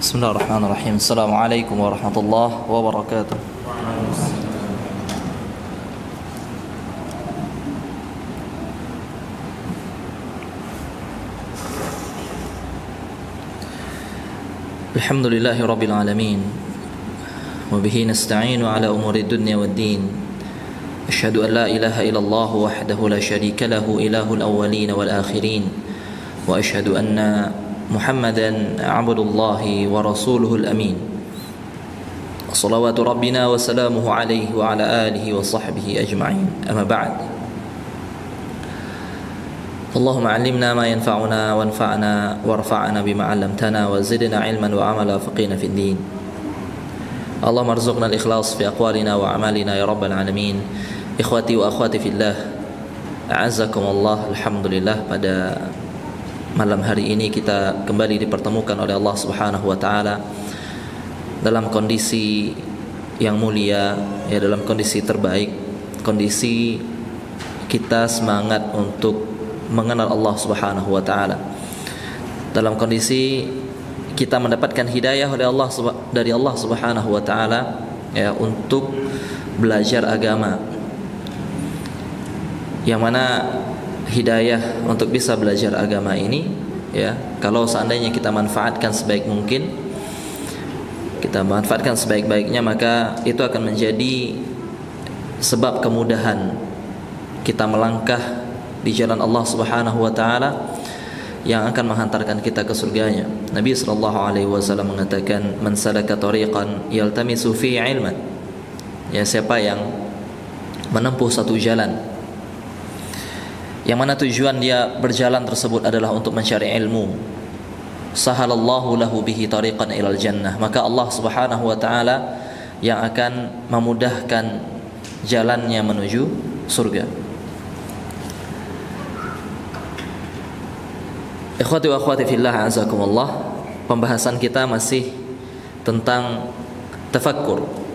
Bismillahirrahmanirrahim. Assalamualaikum warahmatullahi wabarakatuh. Alhamdulillahi rabbil alamin. Wa bihi nasta'inu ala umuri dunya waddin. Asyhadu an la ilaha illallah wahdahu la syarika lahu ilahul awwalin wal akhirin. Wa asyhadu anna Muhammadan abdullahi wa rasuluhul amin. Salawatu rabbina wa salamuhu alaihi wa ala alihi wa sahbihi ajma'in. Amma ba'd. Allahumma 'allimna ma yanfa'una wanfa'na warfa'na bima 'allamtana wa zidna 'ilman wa 'amala faqina fid din. Allahumma arzuqna al-ikhlas fi aqwalina wa a'malina ya rabbal alamin. Ikhwati wa akhwati fillah, a'azzakumullah. Alhamdulillah, pada malam hari ini kita kembali dipertemukan oleh Allah Subhanahu wa taala dalam kondisi yang mulia, ya, dalam kondisi terbaik, kondisi kita semangat untuk mengenal Allah Subhanahu wa taala. Dalam kondisi kita mendapatkan hidayah dari Allah Subhanahu wa taala, ya, untuk belajar agama. Yang mana hidayah untuk bisa belajar agama ini, ya, kalau seandainya kita manfaatkan sebaik mungkin, kita manfaatkan sebaik-baiknya, maka itu akan menjadi sebab kemudahan kita melangkah di jalan Allah Subhanahu wa taala yang akan menghantarkan kita ke surganya. Nabi sallallahu alaihi wasallam mengatakan, "Man salaka tariqan yaltamisu fihi 'ilman." Ya, siapa yang menempuh satu jalan yang mana tujuan dia berjalan tersebut adalah untuk mencari ilmu, sahalallahu lahu bihi tariqan ilal jannah, maka Allah Subhanahu wa taala yang akan memudahkan jalannya menuju surga. Ikhwati wa akhwati fillah, azakumullah. Pembahasan kita masih tentang tafakkur,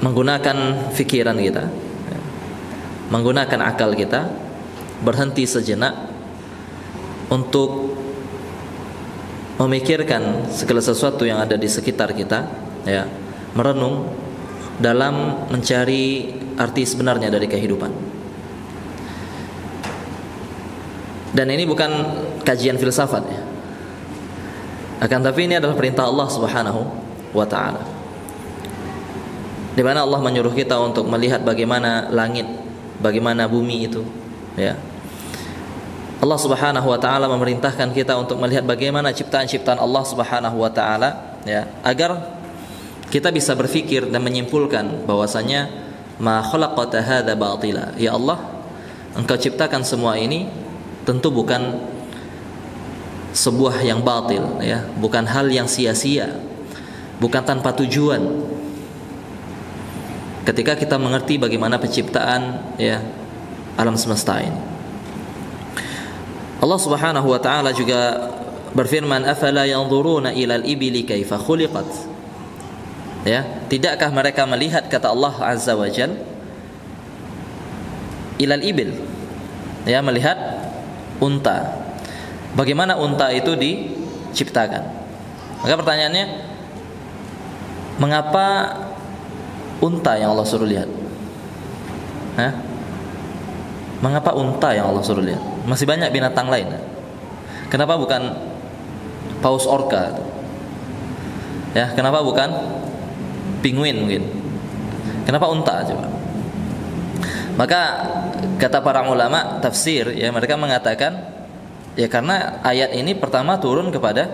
menggunakan fikiran kita, menggunakan akal kita, berhenti sejenak untuk memikirkan segala sesuatu yang ada di sekitar kita, ya, merenung dalam mencari arti sebenarnya dari kehidupan. Dan ini bukan kajian filsafat, ya, akan tapi ini adalah perintah Allah Subhanahu wa taala, di mana Allah menyuruh kita untuk melihat bagaimana langit, bagaimana bumi itu, ya. Allah Subhanahu wa taala memerintahkan kita untuk melihat bagaimana ciptaan-ciptaan Allah Subhanahu wa taala, ya, agar kita bisa berpikir dan menyimpulkan bahwasanya ma khalaqata hadza batila. Ya Allah, Engkau ciptakan semua ini tentu bukan sebuah yang batil, ya, bukan hal yang sia-sia, bukan tanpa tujuan. Ketika kita mengerti bagaimana penciptaan, ya, alam semesta ini, Allah Subhanahu wa taala juga berfirman, afala yanzuruna ilal ibili kaifa khuliqat. Ya, tidakkah mereka melihat, kata Allah Azza wa Jal, ilal ibil, ya, melihat unta, bagaimana unta itu diciptakan. Maka pertanyaannya, mengapa unta yang Allah suruh lihat? Mengapa unta yang Allah suruh lihat? Masih banyak binatang lain. Kenapa bukan paus orca? Ya, kenapa bukan penguin mungkin? Kenapa unta coba? Maka kata para ulama tafsir, ya, mereka mengatakan, ya, karena ayat ini pertama turun kepada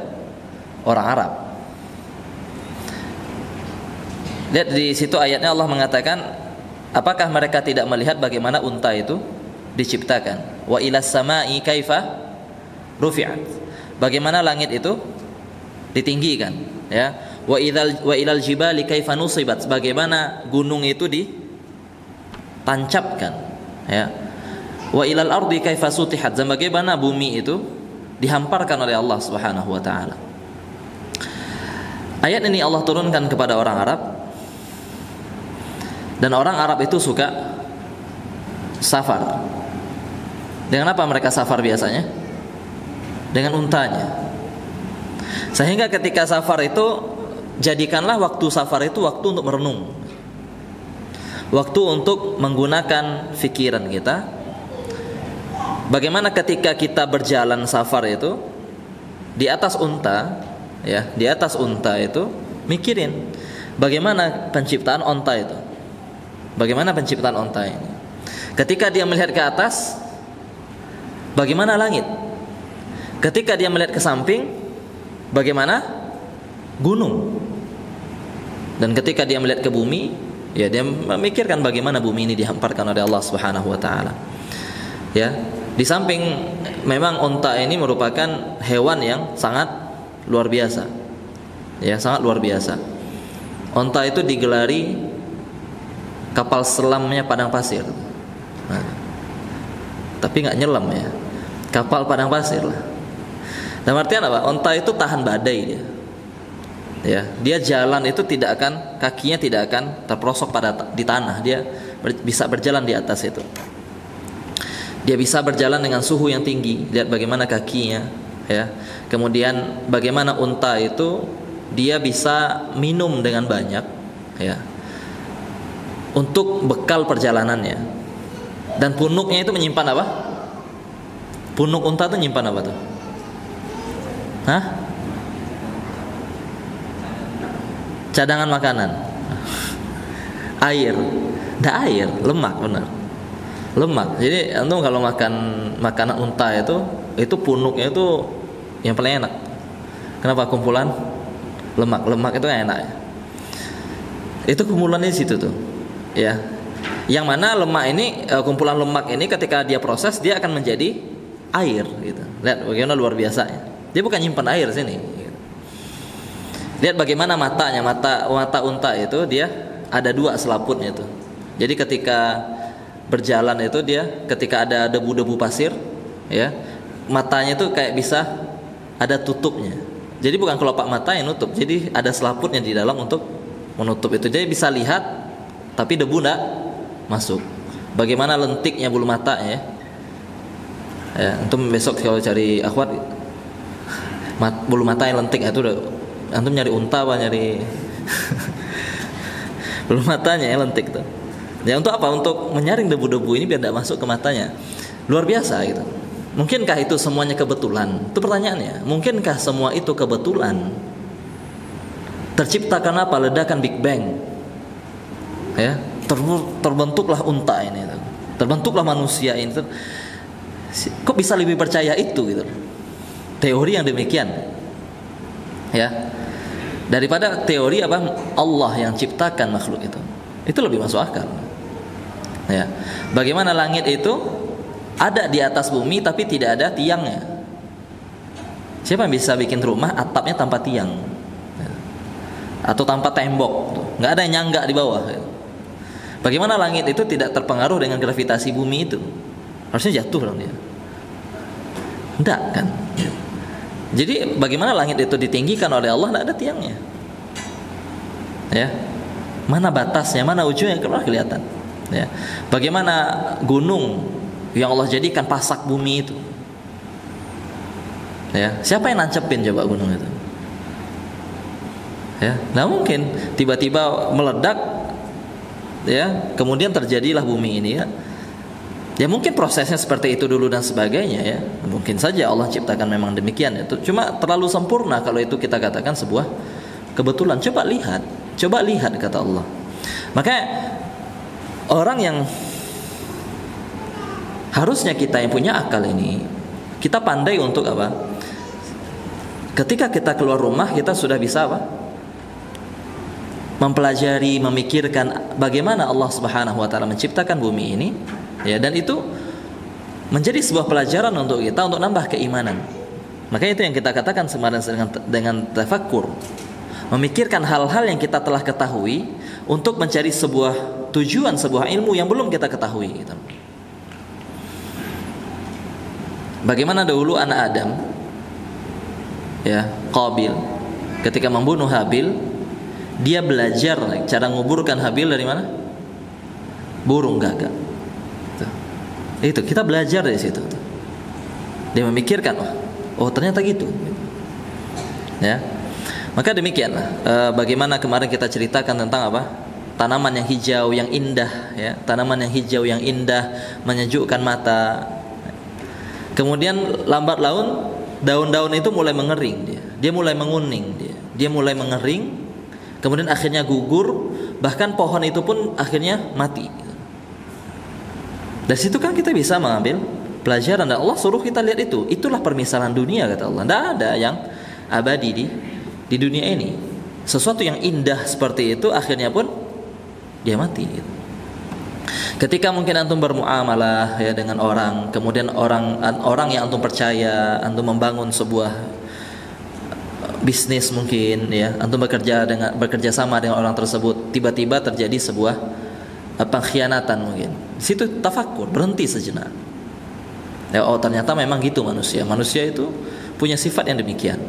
orang Arab. Lihat di situ ayatnya, Allah mengatakan, apakah mereka tidak melihat bagaimana unta itu diciptakan? Wa ilas samai kaifa rufi'at. Bagaimana langit itu ditinggikan, ya. Wa ilal jibali kaifa nusibat. Bagaimana gunung itu ditancapkan, ya. Wa ilal ardi kaifa sutihat. Dan bagaimana bumi itu dihamparkan oleh Allah Subhanahu wa taala. Ayat ini Allah turunkan kepada orang Arab. Dan orang Arab itu suka safar. Dengan apa mereka safar biasanya? dengan untanya. Sehingga ketika safar itu, jadikanlah waktu safar itu waktu untuk merenung, waktu untuk menggunakan fikiran kita. Bagaimana ketika kita berjalan safar itu di atas unta, ya, di atas unta itu mikirin bagaimana penciptaan unta itu. Bagaimana penciptaan unta ini? Ketika dia melihat ke atas, bagaimana langit? Ketika dia melihat ke samping, bagaimana gunung? Dan ketika dia melihat ke bumi, ya dia memikirkan bagaimana bumi ini dihamparkan oleh Allah Subhanahu wa taala. Ya, di samping memang unta ini merupakan hewan yang sangat luar biasa. Ya, sangat luar biasa. Unta itu digelari kapal selamnya padang pasir. Nah, tapi nggak nyelam ya, kapal padang pasir lah. Dalam artian apa? Unta itu tahan badai dia. Ya, dia jalan itu tidak akan, kakinya tidak akan terperosok di tanah. Dia bisa berjalan di atas itu. Dia bisa berjalan dengan suhu yang tinggi. Lihat bagaimana kakinya, ya. Kemudian bagaimana unta itu dia bisa minum dengan banyak, ya, untuk bekal perjalanannya. Dan punuknya itu menyimpan apa? Punuk unta itu menyimpan apa tuh? Hah? Cadangan makanan. Air. Tidak air, lemak, benar. Lemak. Jadi antum kalau makan makanan unta itu punuknya itu yang paling enak. Kenapa? Kumpulan lemak. Lemak itu enak ya. Itu kumpulannya di situ tuh. Ya. Yang mana lemak ini, kumpulan lemak ini ketika dia proses dia akan menjadi air gitu. Lihat bagaimana luar biasanya. Dia bukan nyimpan air sini. Lihat bagaimana matanya, mata unta itu dia ada dua selaputnya itu. Jadi ketika berjalan itu dia ketika ada debu-debu pasir, ya, matanya itu kayak bisa ada tutupnya. Jadi bukan kelopak mata yang nutup, jadi ada selaputnya di dalam untuk menutup itu. Jadi bisa lihat tapi debu enggak masuk. Bagaimana lentiknya bulu matanya ya. Ya, antum besok kalau cari akhwat bulu mata yang lentik itu udah, antum nyari unta apa nyari bulu matanya yang lentik tuh. Ya untuk apa? Untuk menyaring debu-debu ini biar tidak masuk ke matanya. Luar biasa gitu. Mungkinkah itu semuanya kebetulan? Itu pertanyaannya. Mungkinkah semua itu kebetulan? Terciptakan apa? Ledakan Big Bang. Ya, terbentuklah unta ini. Terbentuklah manusia ini. Kok bisa lebih percaya itu gitu? Teori yang demikian. Ya. Daripada teori apa? Allah yang ciptakan makhluk itu. Itu lebih masuk akal. Ya. Bagaimana langit itu ada di atas bumi tapi tidak ada tiangnya? Siapa yang bisa bikin rumah atapnya tanpa tiang? Atau tanpa tembok? Nggak ada yang nyangga di bawah. Bagaimana langit itu tidak terpengaruh dengan gravitasi bumi itu? Harusnya jatuh dong dia. Enggak kan? Jadi bagaimana langit itu ditinggikan oleh Allah? Nggak ada tiangnya. Ya. Mana batasnya? Mana ujungnya? Kelihatan. Ya. Bagaimana gunung yang Allah jadikan pasak bumi itu? Ya. Siapa yang nancepin coba gunung itu? Ya. Nah mungkin tiba-tiba meledak, ya. Kemudian terjadilah bumi ini ya. Ya mungkin prosesnya seperti itu dulu dan sebagainya ya. Mungkin saja Allah ciptakan memang demikian ya. Cuma terlalu sempurna kalau itu kita katakan sebuah kebetulan. Coba lihat kata Allah. Makanya orang yang harusnya kita yang punya akal ini, kita pandai untuk apa? Ketika kita keluar rumah kita sudah bisa apa? Mempelajari, memikirkan bagaimana Allah Subhanahu wa taala menciptakan bumi ini. Ya, dan itu menjadi sebuah pelajaran untuk kita untuk nambah keimanan. Makanya itu yang kita katakan sebenarnya dengan tafakkur, memikirkan hal-hal yang kita telah ketahui untuk mencari sebuah tujuan, sebuah ilmu yang belum kita ketahui gitu. Bagaimana dahulu anak Adam, ya, Qabil, ketika membunuh Habil, dia belajar cara menguburkan Habil dari mana? Burung gagak. Itu kita belajar dari situ. Dia memikirkan, Oh ternyata gitu. Ya, maka demikianlah bagaimana kemarin kita ceritakan tentang apa? Tanaman yang hijau yang indah, ya, tanaman yang hijau yang indah menyejukkan mata. Kemudian lambat laun daun-daun itu mulai mengering, dia mulai menguning, dia mulai mengering, kemudian akhirnya gugur, bahkan pohon itu pun akhirnya mati. Dari situ kan kita bisa mengambil pelajaran, dan Allah suruh kita lihat itu. Itulah permisalan dunia, kata Allah. Tidak ada yang abadi di dunia ini. Sesuatu yang indah seperti itu akhirnya pun dia mati. Ketika mungkin antum bermuamalah ya dengan orang, kemudian orang yang antum percaya, antum membangun sebuah bisnis mungkin, ya, antum bekerja sama dengan orang tersebut, tiba-tiba terjadi sebuah pengkhianatan mungkin. Di situ tafakkur, berhenti sejenak. Ya, oh ternyata memang gitu manusia. Manusia itu punya sifat yang demikian.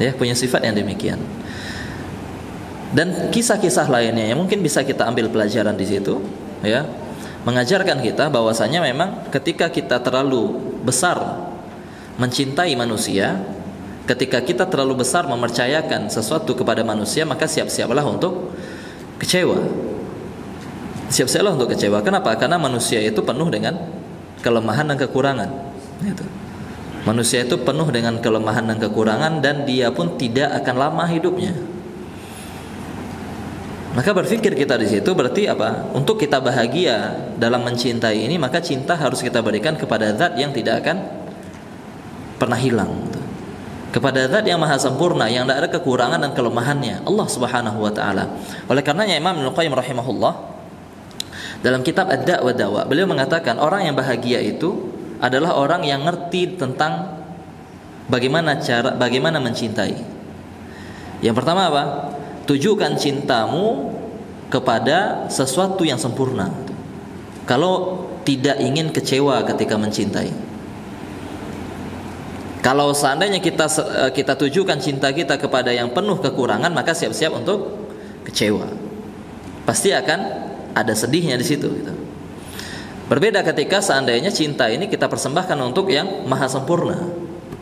Ya, punya sifat yang demikian. Dan kisah-kisah lainnya yang mungkin bisa kita ambil pelajaran di situ, ya, mengajarkan kita bahwasanya memang ketika kita terlalu besar mencintai manusia, ketika kita terlalu besar mempercayakan sesuatu kepada manusia, maka siap-siaplah untuk kecewa. Siap-siaplah untuk kecewa. Kenapa? Karena manusia itu penuh dengan kelemahan dan kekurangan. Gitu. Manusia itu penuh dengan kelemahan dan kekurangan, dan dia pun tidak akan lama hidupnya. Maka berpikir kita di situ berarti apa? Untuk kita bahagia dalam mencintai ini, maka cinta harus kita berikan kepada zat yang tidak akan pernah hilang, kepada zat yang maha sempurna, yang tidak ada kekurangan dan kelemahannya, Allah Subhanahu wa taala. Oleh karenanya Imam Ibnu Qayyim rahimahullah dalam kitab Ad-Da' wa Dawa, beliau mengatakan orang yang bahagia itu adalah orang yang ngerti tentang bagaimana mencintai. Yang pertama apa? Tujukan cintamu kepada sesuatu yang sempurna. Kalau tidak ingin kecewa ketika mencintai. Kalau seandainya kita tujukan cinta kita kepada yang penuh kekurangan, maka siap-siap untuk kecewa. Pasti akan ada sedihnya di situ. Gitu. Berbeda ketika seandainya cinta ini kita persembahkan untuk yang maha sempurna,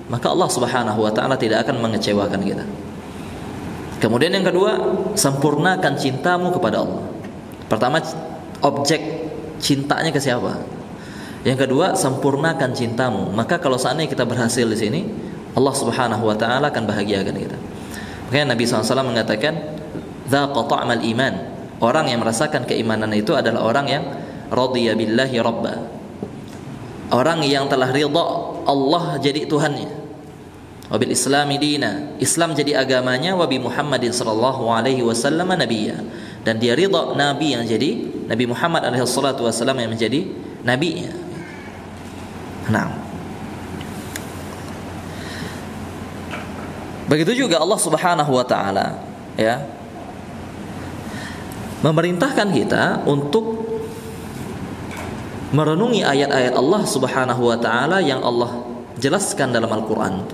maka Allah Subhanahu wa taala tidak akan mengecewakan kita. Kemudian yang kedua, sempurnakan cintamu kepada Allah. Pertama, objek cintanya ke siapa? Yang kedua, sempurnakan cintamu. Maka kalau seandainya kita berhasil di sini, Allah Subhanahu wa taala akan bahagiakan kita. Makanya Nabi SAW mengatakan, "Dzaqa ta'mal iman." Orang yang merasakan keimanan itu adalah orang yang radiya billahi rabba. Orang yang telah ridha Allah jadi Tuhannya. Wabil Islami dina, Islam jadi agamanya, wabi Muhammadin sallallahu alaihi wasallam nabiyya, dan dia ridha nabi yang jadi Nabi Muhammad alaihi salatu wasallam yang menjadi nabinya. Nah, begitu juga Allah Subhanahu wa taala, ya, memerintahkan kita untuk merenungi ayat-ayat Allah Subhanahu wa taala yang Allah jelaskan dalam Al-Qur'an,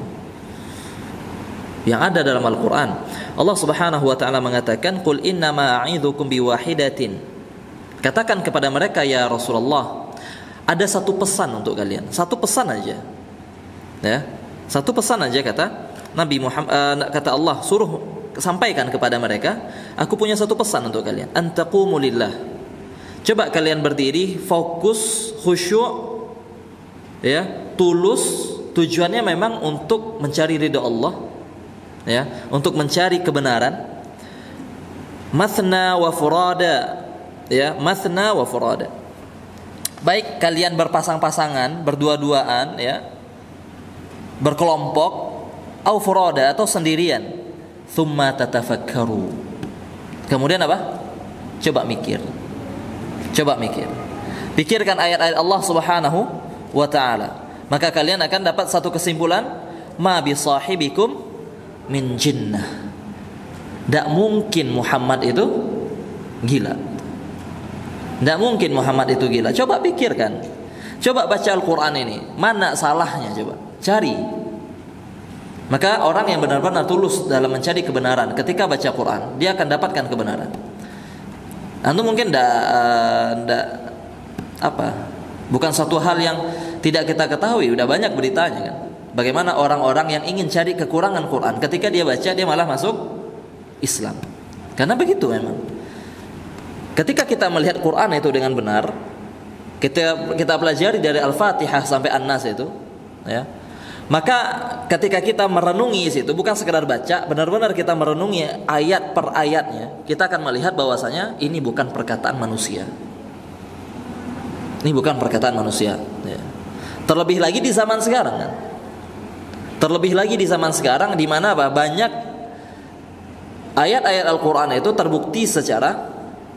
yang ada dalam Al-Quran. Allah Subhanahu wa ta'ala mengatakan, "Qul innama a'idzukum biwahidatin." Katakan kepada mereka, ya Rasulullah, ada satu pesan untuk kalian. Satu pesan aja. Ya, satu pesan aja kata Nabi Muhammad, kata Allah, suruh sampaikan kepada mereka, aku punya satu pesan untuk kalian. Antaqumu lillah. Coba kalian berdiri, fokus, khusyuk, ya, tulus, tujuannya memang untuk mencari ridha Allah. Ya, untuk mencari kebenaran. Mathna wa furada, ya, mathna wa furada. Baik kalian berpasang-pasangan, berdua-duaan, ya, berkelompok, au furada atau sendirian. Thumma tatafakkaru. Kemudian apa? Coba mikir. Coba mikir. Pikirkan ayat-ayat Allah Subhanahu wa taala. Maka kalian akan dapat satu kesimpulan, ma bi sahibikum min jinnah. Tak mungkin Muhammad itu gila. Tak mungkin Muhammad itu gila. Coba pikirkan. Coba baca Al-Quran ini. Mana salahnya coba. Cari. Maka orang yang benar-benar tulus dalam mencari kebenaran, ketika baca Quran, dia akan dapatkan kebenaran. Antum mungkin bukan satu hal yang tidak kita ketahui. Udah banyak beritanya kan. bagaimana orang-orang yang ingin cari kekurangan Quran, ketika dia baca dia malah masuk Islam. Karena begitu memang. Ketika kita melihat Quran itu dengan benar, kita pelajari dari Al-Fatihah sampai An-Nas itu, ya. Maka ketika kita merenungi situ, bukan sekedar baca, benar-benar kita merenungi ayat per ayatnya, kita akan melihat bahwasanya ini bukan perkataan manusia. Ini bukan perkataan manusia, ya. Terlebih lagi di zaman sekarang kan. Terlebih lagi di zaman sekarang di mana banyak ayat-ayat Al-Qur'an itu terbukti secara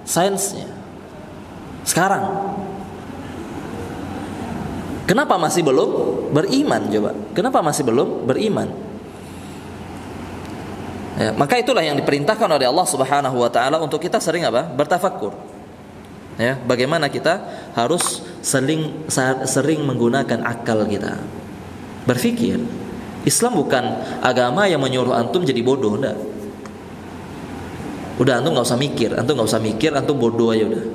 sainsnya. Sekarang kenapa masih belum beriman coba? Kenapa masih belum beriman? Ya, maka itulah yang diperintahkan oleh Allah Subhanahu wa taala untuk kita sering apa? Bertafakkur. Ya, bagaimana kita harus sering menggunakan akal kita. Berpikir. Islam bukan agama yang menyuruh antum jadi bodoh, enggak. Udah antum enggak usah mikir, antum bodoh aja udah.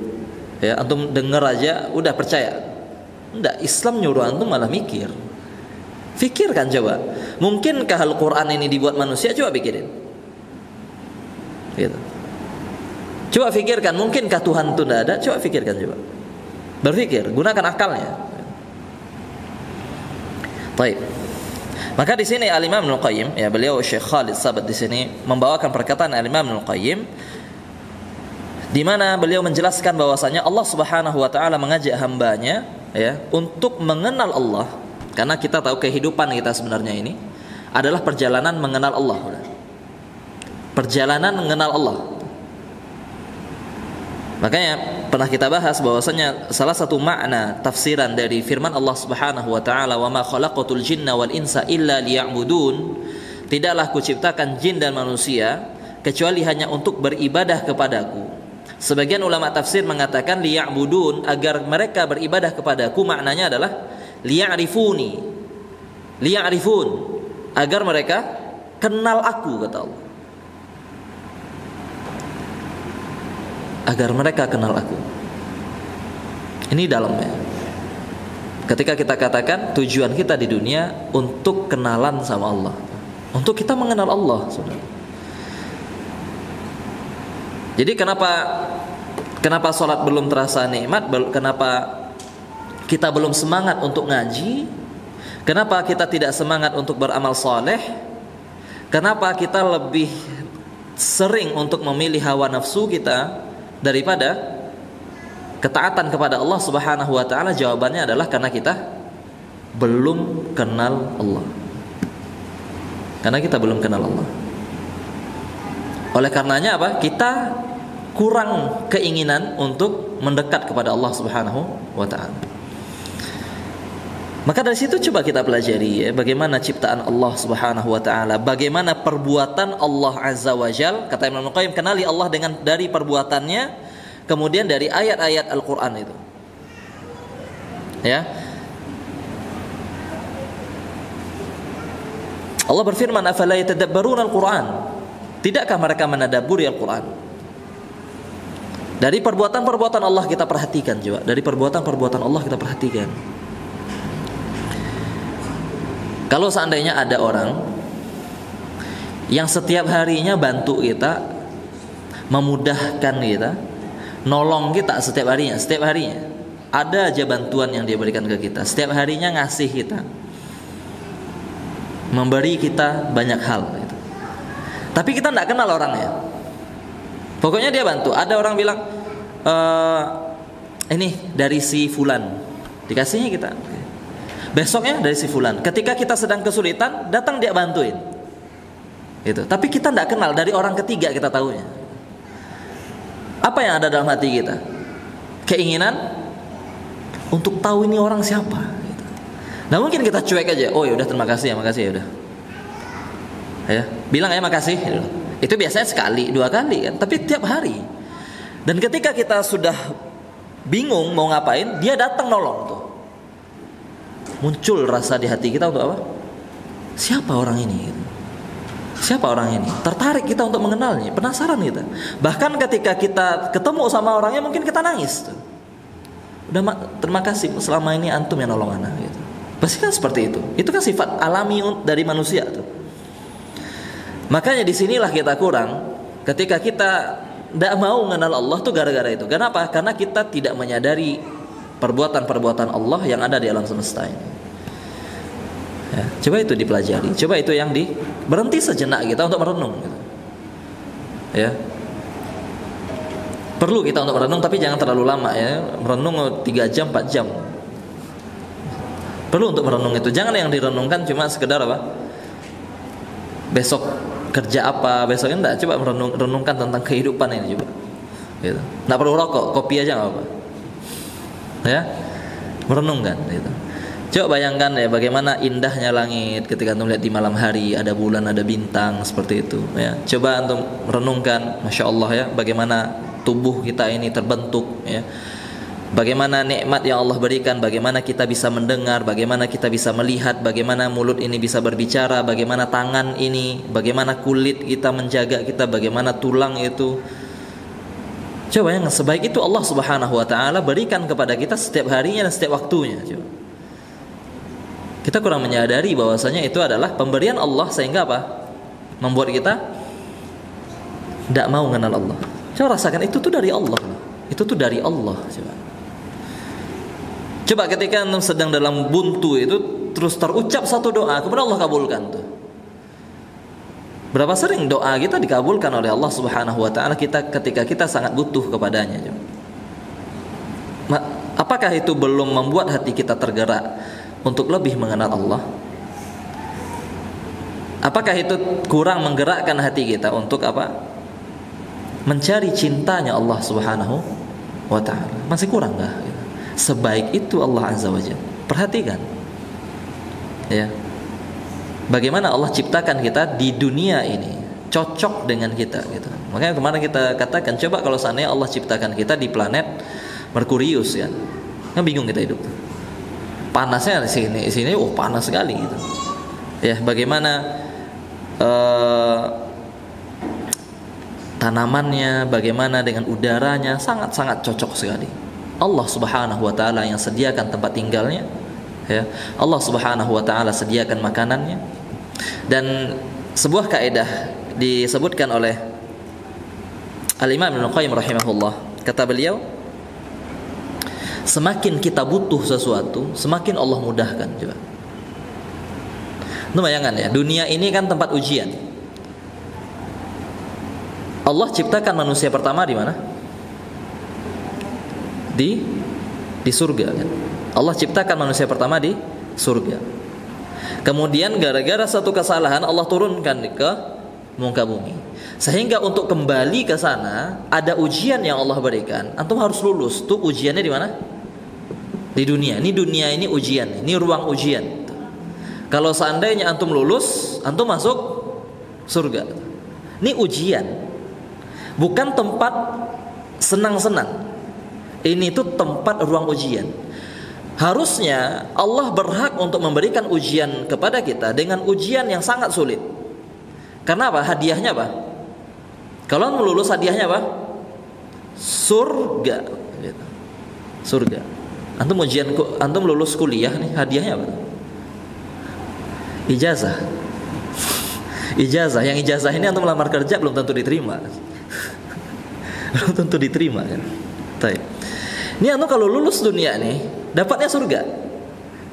Ya, antum dengar aja udah percaya. Enggak, Islam nyuruh antum malah mikir. Fikirkan coba. Mungkinkah Al-Qur'an ini dibuat manusia? Coba pikirin. Gitu. Coba fikirkan, mungkinkah Tuhan itu tidak ada? Coba fikirkan coba. Berpikir, gunakan akalnya. Baik. Maka di sini Al-Imam Ibnu Qayyim, ya beliau Syekh Khalid Sabat di sini membawakan perkataan Al-Imam Ibnu Qayyim di mana beliau menjelaskan bahwasanya Allah Subhanahu wa taala mengajak hambanya ya untuk mengenal Allah, karena kita tahu kehidupan kita sebenarnya ini adalah perjalanan mengenal Allah. Perjalanan mengenal Allah. Makanya pernah kita bahas bahwasanya salah satu makna tafsiran dari firman Allah Subhanahu wa taala, "Wa ma khalaqatul jinna wal insa illa liya'budun." Tidaklah kuciptakan jin dan manusia kecuali hanya untuk beribadah kepadaku. Sebagian ulama tafsir mengatakan liya'budun, agar mereka beribadah kepadaku, maknanya adalah liya'rifuni. Liya'rifun, agar mereka kenal aku, kata Allah. Agar mereka kenal aku. Ini dalamnya. Ketika kita katakan tujuan kita di dunia untuk kenalan sama Allah, untuk kita mengenal Allah, saudara. Jadi kenapa sholat belum terasa nikmat? Kenapa kita belum semangat untuk ngaji? Kenapa kita tidak semangat untuk beramal soleh? Kenapa kita lebih sering untuk memilih hawa nafsu kita daripada ketaatan kepada Allah Subhanahu wa taala? Jawabannya adalah karena kita belum kenal Allah. Karena kita belum kenal Allah. Oleh karenanya apa? Kita kurang keinginan untuk mendekat kepada Allah Subhanahu wa taala. Maka dari situ coba kita pelajari ya, bagaimana ciptaan Allah Subhanahu wa taala, bagaimana perbuatan Allah Azza wa Jal. Kata Imam Al-Qayyim, kenali Allah dari perbuatannya, kemudian dari ayat-ayat Al-Qur'an itu. Ya. Allah berfirman, "Afala yatadabbaruna al-Qur'an?" Tidakkah mereka menadabburi Al-Qur'an? Dari perbuatan-perbuatan Allah kita perhatikan juga. Dari perbuatan-perbuatan Allah kita perhatikan. Kalau seandainya ada orang yang setiap harinya bantu kita, memudahkan kita, nolong kita setiap harinya, ada aja bantuan yang dia berikan ke kita, setiap harinya ngasih kita, memberi kita banyak hal gitu. Tapi kita tidak kenal orangnya. Pokoknya dia bantu. Ada orang bilang, ini dari si fulan, dikasihnya kita. Besoknya dari si fulan. Ketika kita sedang kesulitan, datang dia bantuin. Gitu. Tapi kita tidak kenal, dari orang ketiga kita tahunya. Apa yang ada dalam hati kita? Keinginan untuk tahu ini orang siapa. Gitu. Nah mungkin kita cuek aja. Oh ya udah, terima kasih ya, makasih ya udah. Ya, bilang ya makasih. Itu biasanya sekali, 2 kali kan. Tapi tiap hari. Dan ketika kita sudah bingung mau ngapain, dia datang nolong tuh. Muncul rasa di hati kita untuk apa? Siapa orang ini? Siapa orang ini? Tertarik kita untuk mengenalnya, penasaran kita. Bahkan ketika kita ketemu sama orangnya, mungkin kita nangis tuh. Udah terima kasih, selama ini antum yang nolong anak gitu. Pasti kan seperti itu. Itu kan sifat alami dari manusia tuh. Makanya disinilah kita kurang ketika kita tidak mau mengenal Allah tuh gara-gara itu. Kenapa? Karena kita tidak menyadari perbuatan-perbuatan Allah yang ada di alam semesta ini. Ya, coba itu dipelajari. Coba itu yang berhenti sejenak kita untuk merenung. Gitu. Ya, perlu kita untuk merenung, tapi jangan terlalu lama ya. Merenung 3 jam, 4 jam. Perlu untuk merenung itu. Jangan yang direnungkan cuma sekedar apa? Besok kerja apa, besok enggak. Coba renungkan tentang kehidupan ini coba. Gitu. Nggak perlu rokok, kopi aja nggak apa-apa. Ya, merenungkan. Gitu. Coba bayangkan ya bagaimana indahnya langit ketika antum lihat di malam hari, ada bulan, ada bintang seperti itu. Ya, coba antum renungkan, masya Allah ya, bagaimana tubuh kita ini terbentuk. Ya, bagaimana nikmat yang Allah berikan, bagaimana kita bisa mendengar, bagaimana kita bisa melihat, bagaimana mulut ini bisa berbicara, bagaimana tangan ini, bagaimana kulit kita menjaga kita, bagaimana tulang itu. Coba yang sebaik itu Allah Subhanahu wa taala berikan kepada kita setiap harinya dan setiap waktunya. Coba. Kita kurang menyadari bahwasanya itu adalah pemberian Allah sehingga apa? Membuat kita tidak mau mengenal Allah. Coba rasakan itu tuh dari Allah. Itu tuh dari Allah. Coba ketika antum sedang dalam buntu itu terus terucap satu doa, kemudian Allah kabulkan tuh. Berapa sering doa kita dikabulkan oleh Allah Subhanahu wa taala ketika kita sangat butuh kepadanya. Apakah itu belum membuat hati kita tergerak untuk lebih mengenal Allah? Apakah itu kurang menggerakkan hati kita untuk apa? Mencari cintanya Allah Subhanahu wa taala. Masih kurang enggak? Sebaik itu Allah Azza wa Jalla. Perhatikan. Ya. Bagaimana Allah ciptakan kita di dunia ini cocok dengan kita gitu. Makanya kemarin kita katakan coba kalau seandainya Allah ciptakan kita di planet Merkurius ya. Kan bingung kita hidup. Panasnya di sini panas sekali gitu. Ya, bagaimana tanamannya, bagaimana dengan udaranya sangat-sangat cocok sekali. Allah Subhanahu wa taala yang sediakan tempat tinggalnya, ya. Allah Subhanahu wa taala sediakan makanannya. Dan sebuah kaidah disebutkan oleh Al-Imam Ibnu Qayyim rahimahullah. Kata beliau, semakin kita butuh sesuatu, semakin Allah mudahkan. Coba. Itu bayangan ya, dunia ini kan tempat ujian. Allah ciptakan manusia pertama di mana? Di surga kan. Allah ciptakan manusia pertama di surga. Kemudian gara-gara satu kesalahan Allah turunkan ke muka bumi. Sehingga untuk kembali ke sana ada ujian yang Allah berikan. Antum harus lulus. Tuh ujiannya di mana? Di dunia. Ini dunia ini ujian. Ini ruang ujian. Kalau seandainya antum lulus, antum masuk surga. Ini ujian. Bukan tempat senang-senang. Ini tuh tempat ruang ujian. Harusnya Allah berhak untuk memberikan ujian kepada kita dengan ujian yang sangat sulit. Karena apa? Hadiahnya apa? Kalau lulus hadiahnya apa? Surga. Surga. Antum lulus kuliah nih, hadiahnya apa? Ijazah. Ijazah. Yang ijazah ini antum melamar kerja belum tentu diterima. Belum tentu diterima kan. Baik. Ini antum kalau lulus dunia nih dapatnya surga.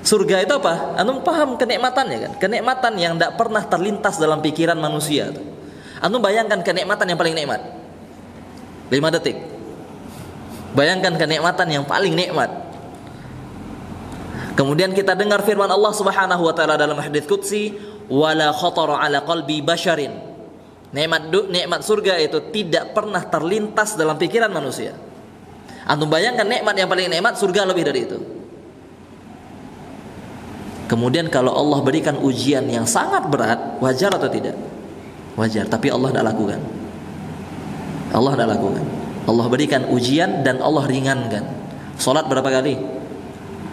Surga itu apa? Antum paham kenikmatannya kan? Kenikmatan yang tidak pernah terlintas dalam pikiran manusia. Antum bayangkan kenikmatan yang paling nikmat. 5 detik. Bayangkan kenikmatan yang paling nikmat. Kemudian kita dengar firman Allah Subhanahu wa taala dalam hadits qudsi, "Wala khatara ala qalbi basharin." Nikmat surga itu tidak pernah terlintas dalam pikiran manusia. Antum bayangkan nikmat yang paling nikmat, surga lebih dari itu. Kemudian kalau Allah berikan ujian yang sangat berat, wajar atau tidak? Wajar, tapi Allah tidak lakukan. Allah tidak lakukan. Allah berikan ujian dan Allah ringankan. Salat berapa kali?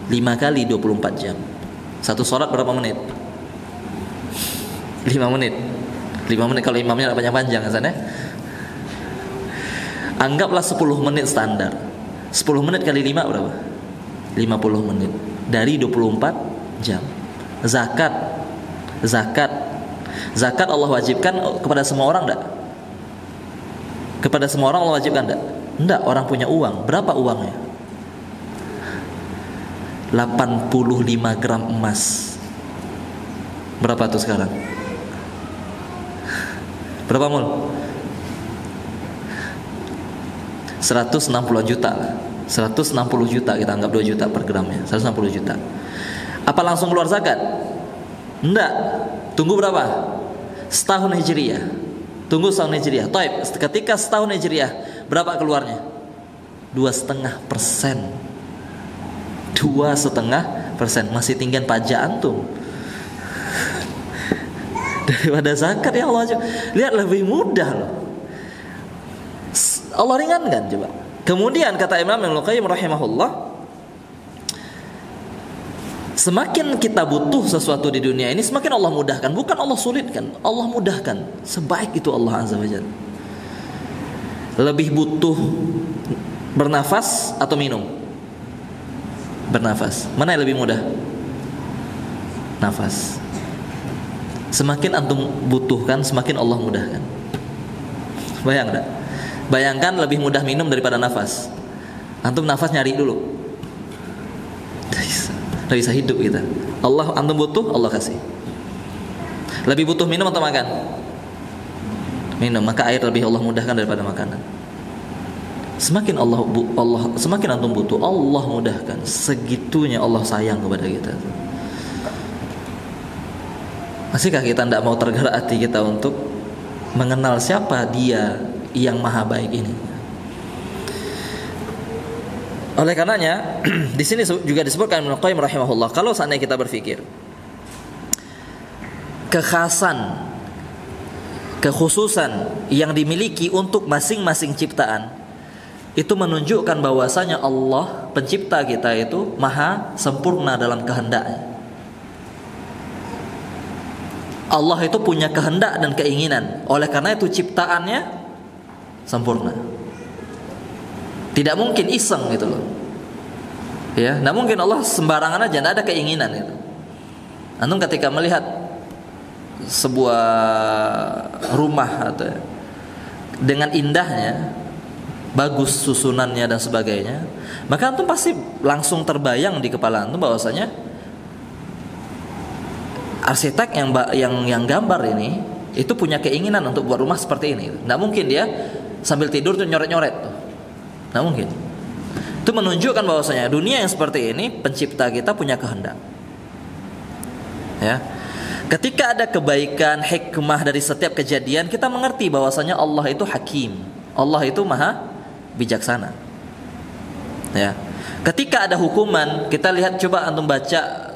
5 kali 24 jam. Satu salat berapa menit? 5 menit. 5 menit kalau imamnya tidak panjang-panjang kan ya? Anggaplah 10 menit standar. 10 menit kali 5 berapa? 50 menit. Dari 24 jam. Zakat. Zakat Allah wajibkan kepada semua orang enggak? Kepada semua orang Allah wajibkan enggak? Enggak, orang punya uang. Berapa uangnya? 85 gram emas. Berapa tuh sekarang? Berapa mul? 160 juta lah. 160 juta, kita anggap 2 juta per gramnya. 160 juta. Apa langsung keluar zakat? Enggak. Tunggu berapa? Setahun Hijriah. Tunggu setahun Hijriah. Taib, ketika setahun Hijriah, berapa keluarnya? 2,5%. 2,5%. Masih tinggian pajak antum daripada zakat ya Allah. Lihat, lebih mudah loh. Allah ringankan coba. Kemudian kata Imam Ibnu Qayyim rahimahullah, semakin kita butuh sesuatu di dunia ini, semakin Allah mudahkan. Bukan Allah sulitkan, Allah mudahkan. Sebaik itu Allah Azza wa Jalla. Lebih butuh bernafas atau minum? Bernafas. Mana yang lebih mudah? Nafas. Semakin antum butuhkan, semakin Allah mudahkan. Bayang tak? Bayangkan lebih mudah minum daripada nafas. Antum nafas nyari dulu. Tidak bisa hidup kita. Allah, antum butuh, Allah kasih. Lebih butuh minum atau makan? Minum. Maka air lebih Allah mudahkan daripada makanan. Semakin semakin antum butuh, Allah mudahkan. Segitunya Allah sayang kepada kita. Masihkah kita tidak mau tergerak hati kita untuk mengenal siapa Dia yang maha baik ini? Oleh karenanya di sini juga disebutkan Ibnu Qayyim rahimahullah, kalau seandainya kita berpikir kekhususan yang dimiliki untuk masing-masing ciptaan, itu menunjukkan bahwasanya Allah pencipta kita itu maha sempurna dalam kehendaknya. Allah itu punya kehendak dan keinginan. Oleh karena itu ciptaannya sempurna. Tidak mungkin iseng gitu loh. Ya, tidak mungkin Allah sembarangan aja, tidak ada keinginan itu. Antum ketika melihat sebuah rumah atau dengan indahnya, bagus susunannya dan sebagainya, maka antum pasti langsung terbayang di kepala antum bahwasanya arsitek yang gambar ini itu punya keinginan untuk buat rumah seperti ini. Tidak mungkin dia sambil tidur tuh nyoret-nyoret tuh. Tidak mungkin. Itu menunjukkan bahwasanya dunia yang seperti ini pencipta kita punya kehendak. Ya. Ketika ada kebaikan, hikmah dari setiap kejadian, kita mengerti bahwasanya Allah itu hakim. Allah itu maha bijaksana. Ya. Ketika ada hukuman, kita lihat, coba antum baca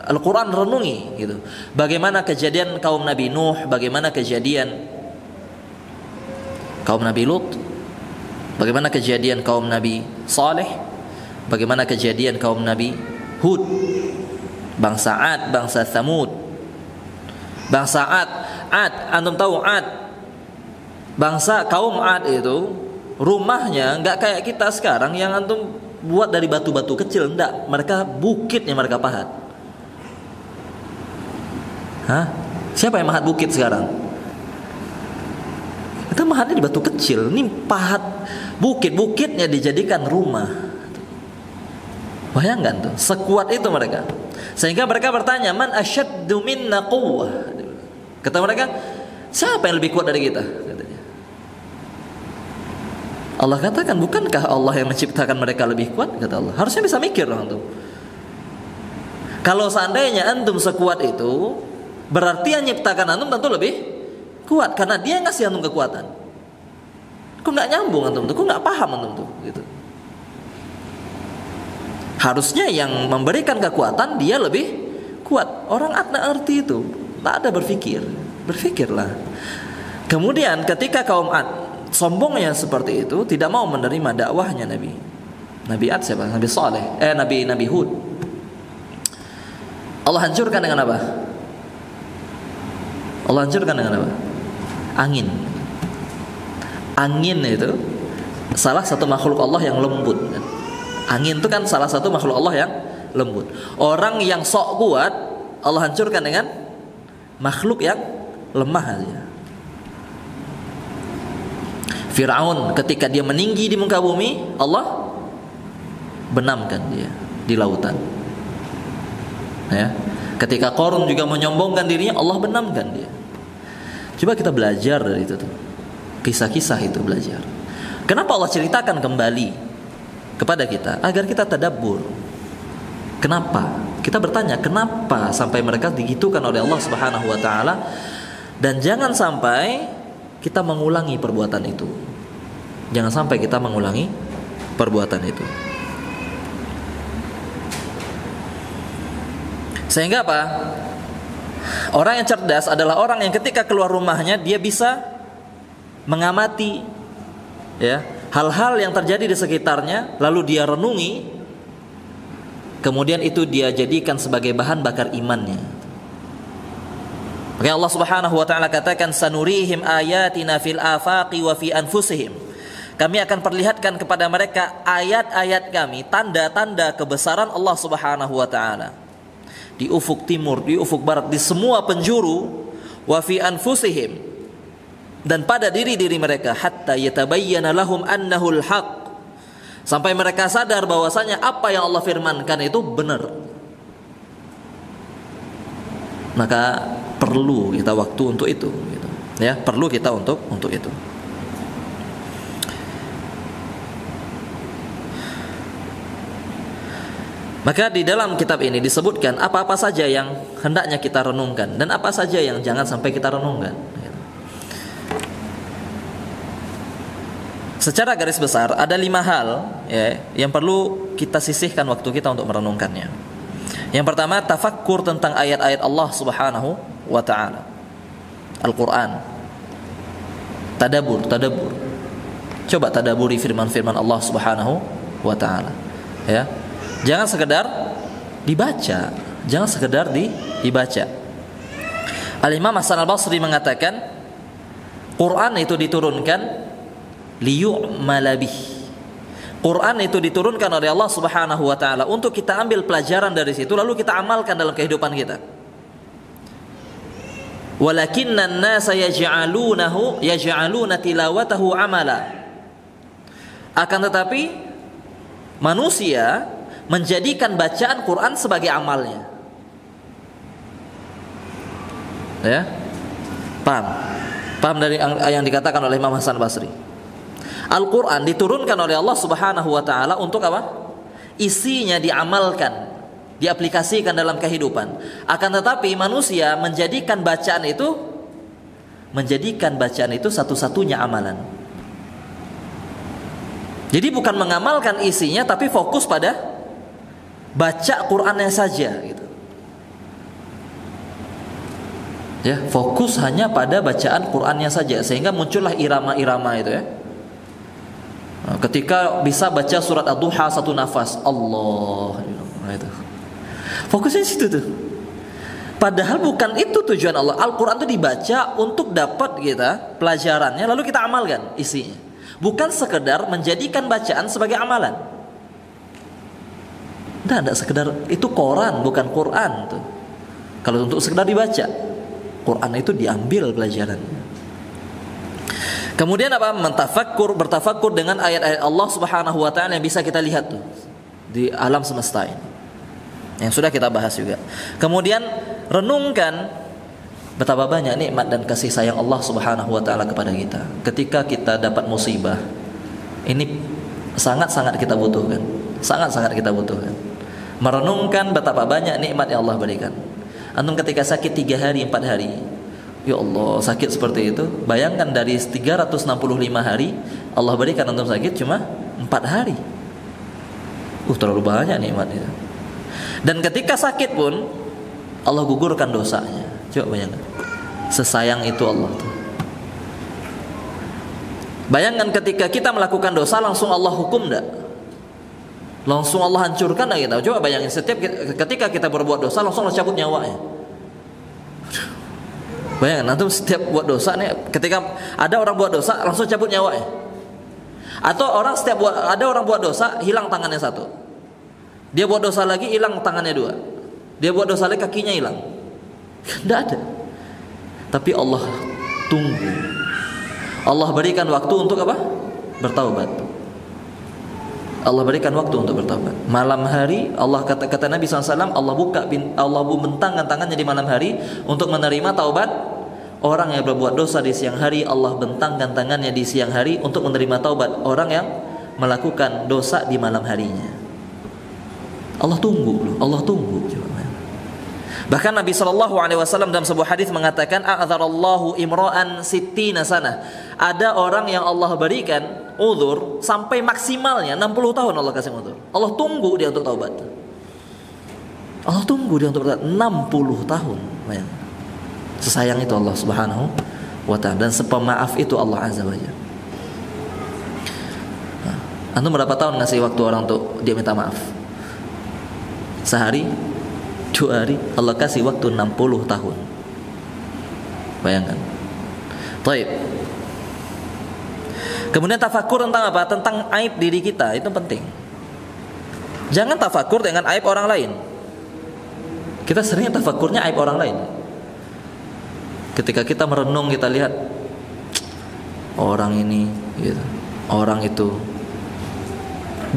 Al-Quran, renungi gitu. Bagaimana kejadian kaum Nabi Nuh, bagaimana kejadian kaum Nabi Lut, bagaimana kejadian kaum Nabi Saleh, bagaimana kejadian kaum Nabi Hud, bangsa Ad, bangsa Thamud, bangsa Ad, antum tahu Ad, bangsa kaum Ad itu rumahnya enggak kayak kita sekarang yang antum buat dari batu-batu kecil, enggak, mereka bukitnya mereka pahat. Hah? Siapa yang mahat bukit sekarang? Kita mahatnya di batu kecil. Ini pahat bukit-bukitnya dijadikan rumah. Bayangkan tuh, sekuat itu mereka. Sehingga mereka bertanya, man asyaddu minna quwwah. Kata mereka, siapa yang lebih kuat dari kita? Katanya. Allah katakan, bukankah Allah yang menciptakan mereka lebih kuat? Kata Allah. Harusnya bisa mikir dong antum. Kalau seandainya antum sekuat itu, berarti yang menciptakan antum tentu lebih kuat, karena dia yang ngasih antum kekuatan. Kok nggak nyambung antum tuh? Kok nggak paham antum tuh? Gitu. Harusnya yang memberikan kekuatan dia lebih kuat. Orang Ad arti itu, tak ada berpikirlah. Kemudian ketika kaum Ad sombongnya seperti itu, tidak mau menerima dakwahnya Nabi Ad siapa? Nabi Saleh, Nabi Hud. Allah hancurkan dengan apa? Allah hancurkan dengan apa? Angin. Angin itu salah satu makhluk Allah yang lembut. Angin itu kan salah satu makhluk Allah yang lembut. Orang yang sok kuat Allah hancurkan dengan makhluk yang lemah aja. Fir'aun ketika dia meninggi di muka bumi, Allah benamkan dia di lautan. Ya. Ketika Qarun juga menyombongkan dirinya, Allah benamkan dia. Coba kita belajar dari itu tuh. Kisah-kisah itu belajar. Kenapa Allah ceritakan kembali kepada kita? Agar kita tadabbur. Kenapa? Kita bertanya, kenapa sampai mereka digitukan oleh Allah Subhanahu wa taala? Dan jangan sampai kita mengulangi perbuatan itu. Jangan sampai kita mengulangi perbuatan itu. Sehingga apa? Orang yang cerdas adalah orang yang ketika keluar rumahnya dia bisa mengamati ya, hal-hal yang terjadi di sekitarnya, lalu dia renungi, kemudian itu dia jadikan sebagai bahan bakar imannya. Maka Allah Subhanahu wa taala katakan, sanurihim ayatina fil afaqi wa fi anfusihim. Kami akan perlihatkan kepada mereka ayat-ayat kami, tanda-tanda kebesaran Allah Subhanahu wa taala. Di ufuk timur, di ufuk barat, di semua penjuru, wa fi anfusihim, dan pada diri-diri mereka, hatta yatabayyana lahum annahul haq, sampai mereka sadar bahwasanya apa yang Allah firmankan itu benar. Maka perlu kita waktu untuk itu gitu. Ya, perlu kita untuk itu. Maka di dalam kitab ini disebutkan apa-apa saja yang hendaknya kita renungkan dan apa saja yang jangan sampai kita renungkan. Secara garis besar ada 5 hal ya, yang perlu kita sisihkan waktu kita untuk merenungkannya. Yang pertama, tafakkur tentang ayat-ayat Allah Subhanahu wa taala. Al-Qur'an. Tadabbur. Coba tadabburi firman-firman Allah Subhanahu wa taala. Ya. Jangan sekedar dibaca, jangan sekedar dibaca. Al-Imam Hasan Al-Basri mengatakan, Quran itu diturunkan liyu'mala bih. Quran itu diturunkan oleh Allah Subhanahu wa taala untuk kita ambil pelajaran dari situ lalu kita amalkan dalam kehidupan kita. Walakinna an-nasa yaj'aluna tilawatahu amala. Akan tetapi manusia menjadikan bacaan Quran sebagai amalnya. Ya? Paham dari yang dikatakan oleh Imam Hasan Basri. Al-Quran diturunkan oleh Allah Subhanahu wa taala untuk apa? Isinya diamalkan, diaplikasikan dalam kehidupan. Akan tetapi manusia menjadikan bacaan itu satu-satunya amalan. Jadi bukan mengamalkan isinya, tapi fokus pada baca Qur'annya saja gitu. Ya, fokus hanya pada bacaan Qur'annya saja sehingga muncullah irama-irama itu ya. Ketika bisa baca surat Ad-Duha satu nafas, Allah itu. Fokusnya situ tuh. Padahal bukan itu tujuan Allah. Al-Qur'an itu dibaca untuk dapat kita pelajarannya lalu kita amalkan isinya. Bukan sekedar menjadikan bacaan sebagai amalan. Tidak sekedar itu Quran, bukan Quran tuh. Kalau untuk sekedar dibaca, Quran itu diambil pelajarannya. Kemudian apa? Bertafakkur dengan ayat-ayat Allah Subhanahu wa taala yang bisa kita lihat tuh di alam semesta ini. Yang sudah kita bahas juga. Kemudian renungkan betapa banyak nikmat dan kasih sayang Allah Subhanahu wa taala kepada kita. Ketika kita dapat musibah, ini sangat-sangat kita butuhkan. Sangat-sangat kita butuhkan. Merenungkan betapa banyak nikmat yang Allah berikan. Antum ketika sakit 3 hari, 4 hari, ya Allah sakit seperti itu. Bayangkan dari 365 hari Allah berikan antum sakit cuma 4 hari. Terlalu banyak nikmat itu. Dan ketika sakit pun Allah gugurkan dosanya. Coba bayangkan, sesayang itu Allah tuh. Bayangkan ketika kita melakukan dosa langsung Allah hukum enggak? Langsung Allah hancurkan enggak kita? Coba bayangin ketika kita berbuat dosa langsung Allah cabut nyawanya. Bayangkan antum setiap buat dosa nih, ketika ada orang buat dosa langsung cabut nyawanya. Atau ada orang buat dosa hilang tangannya satu. Dia buat dosa lagi, hilang tangannya dua. Dia buat dosa lagi, kakinya hilang. Tidak ada. Tapi Allah tunggu. Allah berikan waktu untuk apa? Bertaubat. Allah berikan waktu untuk bertaubat. Malam hari Allah kata Nabi SAW, Allah bentangkan tangannya di malam hari untuk menerima taubat. Orang yang berbuat dosa di siang hari, Allah bentangkan tangannya di siang hari untuk menerima taubat orang yang melakukan dosa di malam harinya. Allah tunggu, Allah tunggu. Bahkan Nabi SAW dalam sebuah hadis mengatakan, a'dzarallahu imra'an sittina sanah. Ada orang yang Allah berikan uzur sampai maksimalnya 60 tahun Allah kasih uzur. Allah tunggu dia untuk taubat. Allah tunggu dia untuk taubat 60 tahun. Sesayang itu Allah Subhanahu wa ta'ala, dan sepemaaf itu Allah Azza wa Jalla. Antum berapa tahun ngasih waktu orang untuk dia minta maaf? Sehari? 2 hari? Allah kasih waktu 60 tahun. Bayangkan. Baik. Kemudian tafakur tentang apa? Tentang aib diri kita, itu penting. Jangan tafakur dengan aib orang lain. Kita sering tafakurnya aib orang lain. Ketika kita merenung, kita lihat orang ini, gitu, orang itu.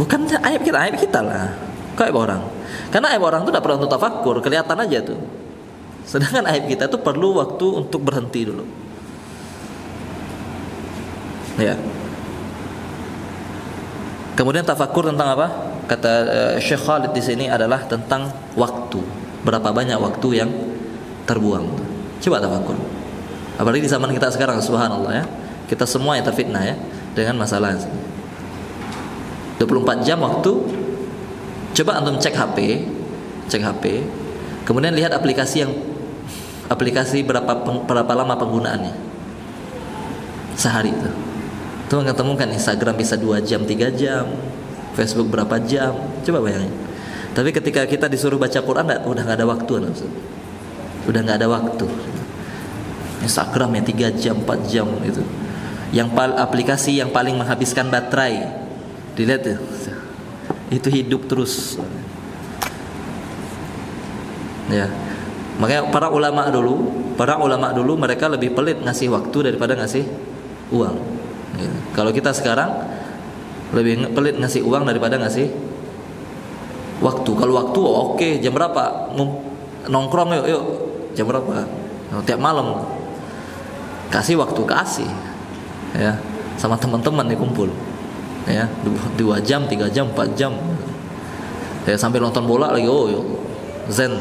Bukan aib kita lah. Kok aib orang? Karena aib orang itu tidak perlu untuk tafakur, kelihatan aja tuh. Sedangkan aib kita itu perlu waktu untuk berhenti dulu. Ya. Kemudian tafakur tentang apa? Kata Syekh Khalid di sini adalah tentang waktu. Berapa banyak waktu yang terbuang. Coba tafakur. Apalagi di zaman kita sekarang, subhanallah ya. Kita semua yang terfitnah ya dengan masalah 24 jam waktu. Coba antum cek HP, kemudian lihat aplikasi berapa lama penggunaannya sehari itu. Tuh akan temukan Instagram bisa 2 jam, 3 jam, Facebook berapa jam. Coba bayangin. Tapi ketika kita disuruh baca Quran, udah nggak ada waktu, udah nggak ada waktu. Instagram ya 3 jam, 4 jam itu. Yang aplikasi yang paling menghabiskan baterai, dilihat tuh. Itu hidup terus. Ya. Makanya para ulama dulu mereka lebih pelit ngasih waktu daripada ngasih uang. Ya. Kalau kita sekarang lebih pelit ngasih uang daripada ngasih waktu. Kalau waktu oke, jam berapa? Nongkrong yuk. Jam berapa? Tiap malam. Kasih waktu, kasih. Ya, sama teman-teman dikumpul. Ya, 2 jam, 3 jam, 4 jam. Ya, sampai nonton bola lagi, zen.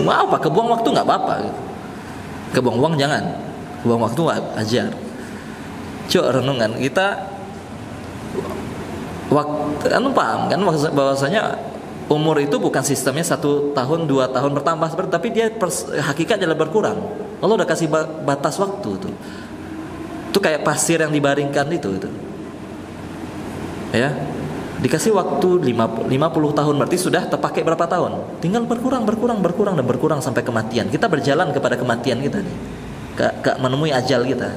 Mau apa? Kebuang waktu nggak apa-apa. Kebuang uang jangan. Kebuang waktu ajar. Coba renungan kita. Anu paham kan bahwasanya umur itu bukan sistemnya 1 tahun, 2 tahun bertambah seperti, tapi dia hakikat adalah berkurang. Allah udah kasih batas waktu tuh. Itu kayak pasir yang dibaringkan itu. Ya, dikasih waktu 50 tahun, berarti sudah terpakai berapa tahun? Tinggal berkurang dan berkurang sampai kematian. Kita berjalan kepada kematian kita nih, ke menemui ajal kita.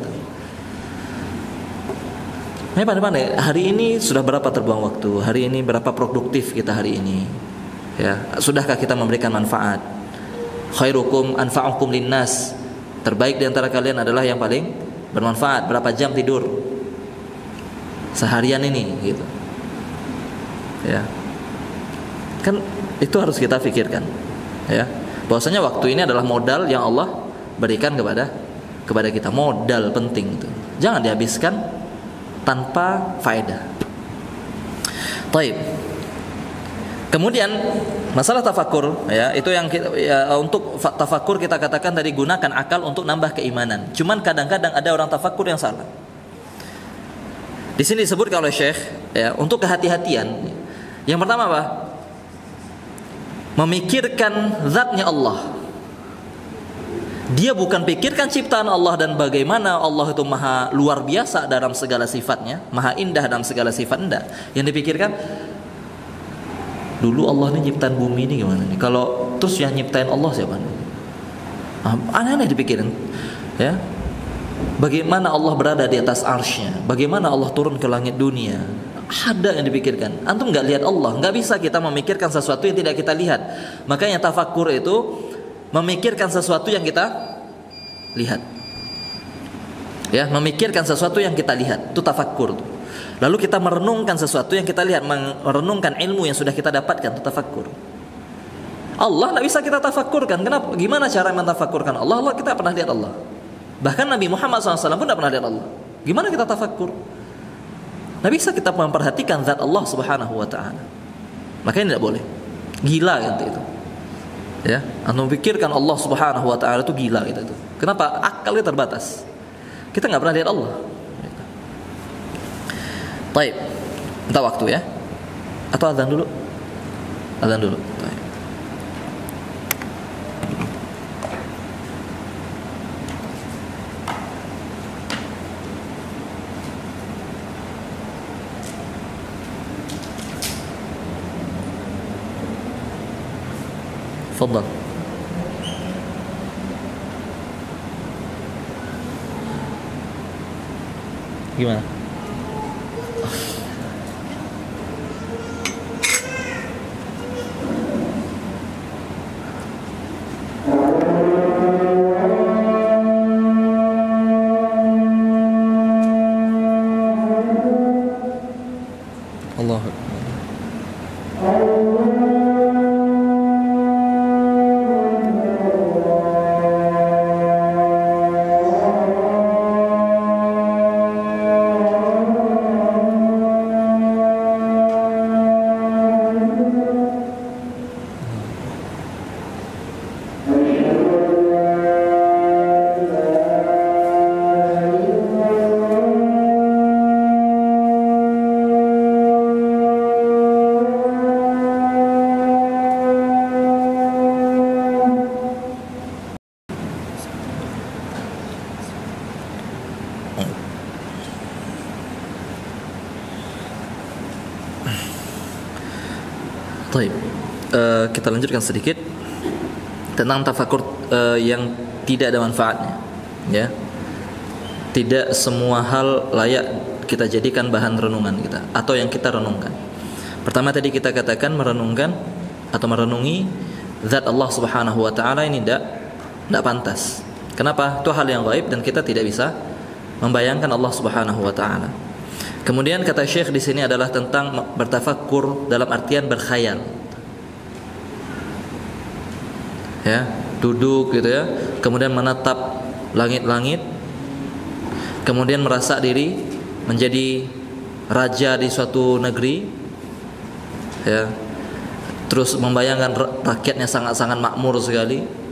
Nah, pandai-pandai. Hari ini sudah berapa terbuang waktu? Hari ini berapa produktif kita hari ini? Ya, sudahkah kita memberikan manfaat? Khairukum anfa'ukum linnas. Terbaik di antara kalian adalah yang paling bermanfaat. Berapa jam tidur seharian ini gitu. Ya. Kan itu harus kita pikirkan. Ya. Bahwasanya waktu ini adalah modal yang Allah berikan kepada kita, modal penting itu. Jangan dihabiskan tanpa faedah. Baik. Kemudian masalah tafakur, ya, itu yang untuk tafakur kita katakan tadi, gunakan akal untuk nambah keimanan. Cuman kadang-kadang ada orang tafakur yang salah. Di sini disebutkan oleh Syekh, ya, untuk kehati-hatian. Yang pertama apa? Memikirkan zatnya Allah. Dia bukan pikirkan ciptaan Allah dan bagaimana Allah itu maha luar biasa dalam segala sifatnya, maha indah dalam segala sifat. Enggak. Yang dipikirkan, dulu Allah ini nyiptain bumi ini gimana nih? Kalau terus yang nyiptain Allah siapa nih? Aneh-aneh dipikirin, ya. Bagaimana Allah berada di atas arsy-Nya? Bagaimana Allah turun ke langit dunia? Ada yang dipikirkan. Antum nggak lihat Allah, nggak bisa kita memikirkan sesuatu yang tidak kita lihat. Makanya tafakkur itu memikirkan sesuatu yang kita lihat. Ya, memikirkan sesuatu yang kita lihat, itu tafakkur. Lalu kita merenungkan sesuatu yang kita lihat, merenungkan ilmu yang sudah kita dapatkan, itu tafakkur. Allah tidak bisa kita tafakkurkan. Kenapa? Gimana cara mentafakkurkan Allah? Allah kita pernah lihat Allah. Bahkan Nabi Muhammad SAW pun tidak pernah lihat Allah. Gimana kita tafakkur? Tidak bisa kita memperhatikan zat Allah Subhanahu Wa Taala. Makanya tidak boleh. Gila gitu itu. Ya, antum pikirkan Allah Subhanahu Wa Taala itu gila gitu itu. Kenapa? Akalnya terbatas. Kita nggak pernah lihat Allah. Baik, minta waktu ya. Atau azan dulu? Azan dulu. Baik. Fadhal. Gimana? Allah. Baik, kita lanjutkan sedikit tentang tafakur yang tidak ada manfaatnya. Ya, tidak semua hal layak kita jadikan bahan renungan kita atau yang kita renungkan. Pertama tadi kita katakan merenungkan atau merenungi zat Allah Subhanahu Wa Taala ini tidak pantas. Kenapa? Itu hal yang gaib dan kita tidak bisa membayangkan Allah Subhanahu Wa Taala. Kemudian kata Syekh di sini adalah tentang bertafakkur dalam artian berkhayal. Ya, duduk gitu ya, kemudian menatap langit-langit, kemudian merasa diri menjadi raja di suatu negeri. Ya. Terus membayangkan rakyatnya sangat-sangat makmur sekali.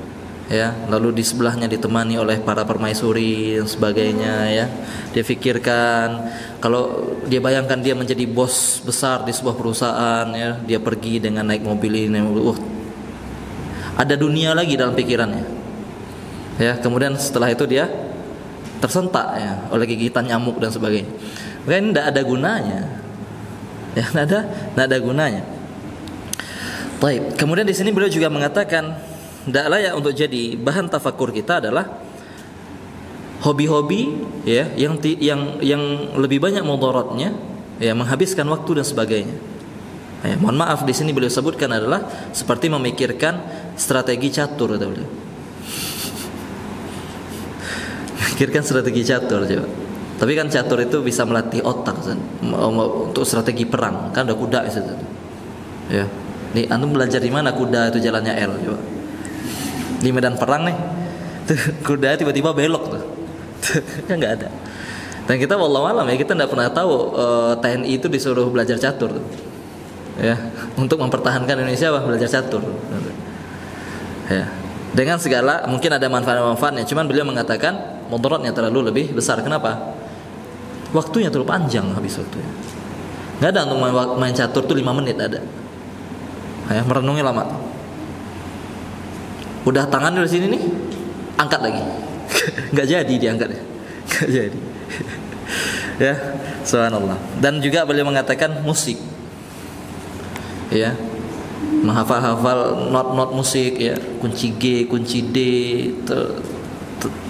Ya, lalu di sebelahnya ditemani oleh para permaisuri dan sebagainya ya. Dia pikirkan kalau dia bayangkan dia menjadi bos besar di sebuah perusahaan ya, dia pergi dengan naik mobil ini. Ada dunia lagi dalam pikirannya. Ya, kemudian setelah itu dia tersentak ya oleh gigitan nyamuk dan sebagainya. Maka ini tidak ada gunanya. Ya, tidak ada gunanya. Baik, kemudian di sini beliau juga mengatakan tidak layak untuk jadi bahan tafakur kita adalah hobi-hobi ya yang lebih banyak mudaratnya ya, menghabiskan waktu dan sebagainya. Ya, mohon maaf di sini beliau sebutkan adalah seperti memikirkan strategi catur kata beliau. Pikirkan strategi catur coba. Tapi kan catur itu bisa melatih otak untuk strategi perang, kan ada kuda itu. Ya. Nih antum belajar di mana kuda itu jalannya L coba. Di medan perang nih tuh, kuda tiba-tiba belok tuh kan nggak ada. Dan kita wallahu alam ya, kita tidak pernah tahu TNI itu disuruh belajar catur tuh. Ya, untuk mempertahankan Indonesia belajar catur ya, dengan segala mungkin ada manfaat-manfaatnya, cuman beliau mengatakan mudaratnya terlalu lebih besar. Kenapa? Waktunya terlalu panjang, habis waktunya nggak ada untuk main catur tuh 5 menit ada ya, merenungi lama. Udah tangan dari sini nih, angkat lagi, nggak jadi diangkat, nggak jadi. Ya, subhanallah. Dan juga beliau mengatakan musik, ya, menghafal-hafal not-not musik, ya, kunci G, kunci D,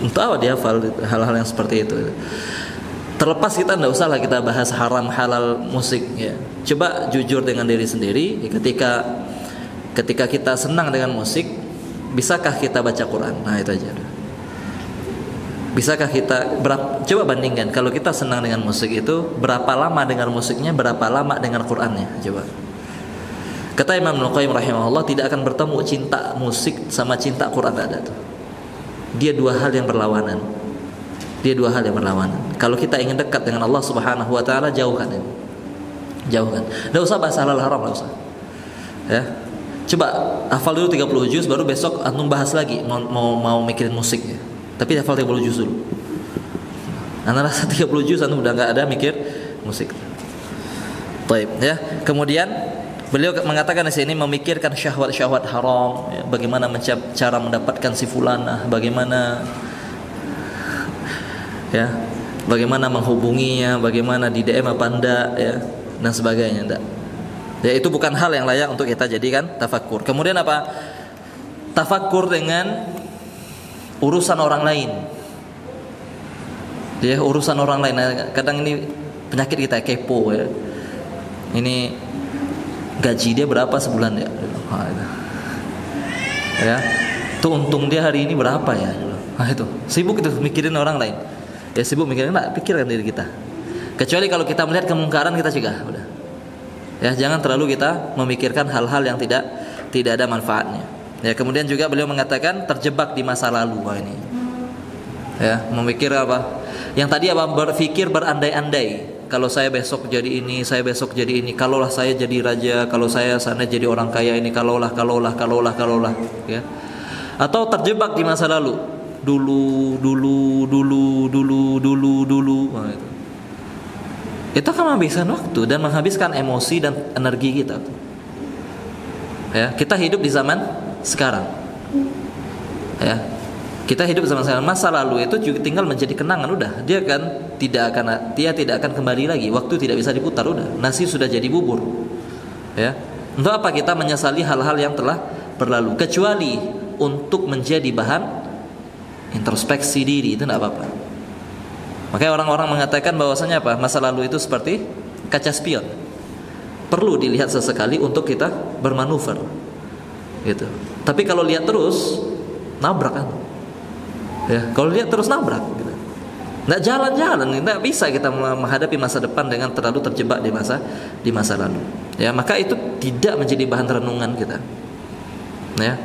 entah apa dia hafal hal-hal yang seperti itu. Terlepas kita tidak usahlah kita bahas haram halal musik ya. Coba jujur dengan diri sendiri ketika kita senang dengan musik, bisakah kita baca Quran? Nah itu aja. Bisakah kita coba bandingkan kalau kita senang dengan musik itu berapa lama dengar musiknya, berapa lama dengar Qurannya? Coba. Kata Imam Ibnu Qayyim rahimahullah, tidak akan bertemu cinta musik sama cinta Quran, ada tuh. Dia dua hal yang berlawanan. Kalau kita ingin dekat dengan Allah Subhanahu wa taala, jauhkan ini. Jauhkan. Enggak usah bahas halal haram, enggak usah. Ya. Coba hafal dulu 30 juz, baru besok antum bahas lagi mau mikirin musik ya. Tapi hafal 30 juz dulu. Ana rasa 30 juz antum udah enggak ada mikir musik. Baik, ya. Kemudian beliau mengatakan di sini memikirkan syahwat-syahwat haram, ya, bagaimana cara mendapatkan si fulanah, bagaimana menghubunginya, bagaimana di DM apa enggak ya, dan sebagainya enggak. Ya itu bukan hal yang layak untuk kita jadikan tafakkur. Kemudian apa? Tafakkur dengan urusan orang lain. Ya, urusan orang lain. Kadang ini penyakit kita, kepo ya. Ini gaji dia berapa sebulan ya? Ya. Tuh untung dia hari ini berapa ya? Nah itu, sibuk itu mikirin orang lain. Ya sibuk mikirin, enggak pikirkan diri kita. Kecuali kalau kita melihat kemungkaran, kita cegah, udah. Ya, jangan terlalu kita memikirkan hal-hal yang tidak ada manfaatnya. Ya, kemudian juga beliau mengatakan terjebak di masa lalu. Wah ini. Ya, memikir apa? Yang tadi apa? Berpikir berandai-andai. Kalau saya besok jadi ini, kalaulah saya jadi raja, kalau saya sana jadi orang kaya ini, kalaulah, ya. Atau terjebak di masa lalu. Dulu. Nah, itu akan menghabiskan waktu dan menghabiskan emosi dan energi kita. Ya, kita hidup di zaman sekarang. Ya, kita hidup di zaman sekarang. Masa lalu itu juga tinggal menjadi kenangan, udah. Dia tidak akan kembali lagi. Waktu tidak bisa diputar, udah. Nasi sudah jadi bubur. Ya, untuk apa kita menyesali hal-hal yang telah berlalu? Kecuali untuk menjadi bahan introspeksi diri, itu tidak apa-apa. Makanya orang-orang mengatakan bahwasanya apa? Masa lalu itu seperti kaca spion. Perlu dilihat sesekali untuk kita bermanuver. Gitu. Tapi kalau lihat terus nabrak kan. Ya, kalau lihat terus nabrak gitu. Nggak jalan-jalan, nggak bisa kita menghadapi masa depan dengan terlalu terjebak di masa lalu. Ya, maka itu tidak menjadi bahan renungan kita. Ya.